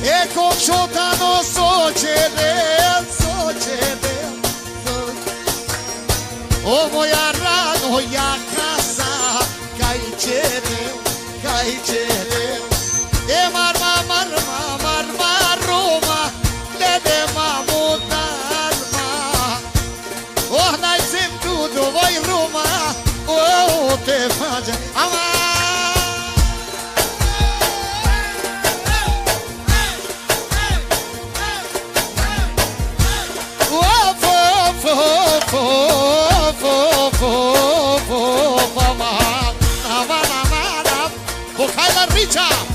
E kokshota no soqede, o moja ranoja kasa, kaj qere, e marma Roma, lede mamu dalma, oh najzim tudo voj Roma, oh te fađe, ama. Richa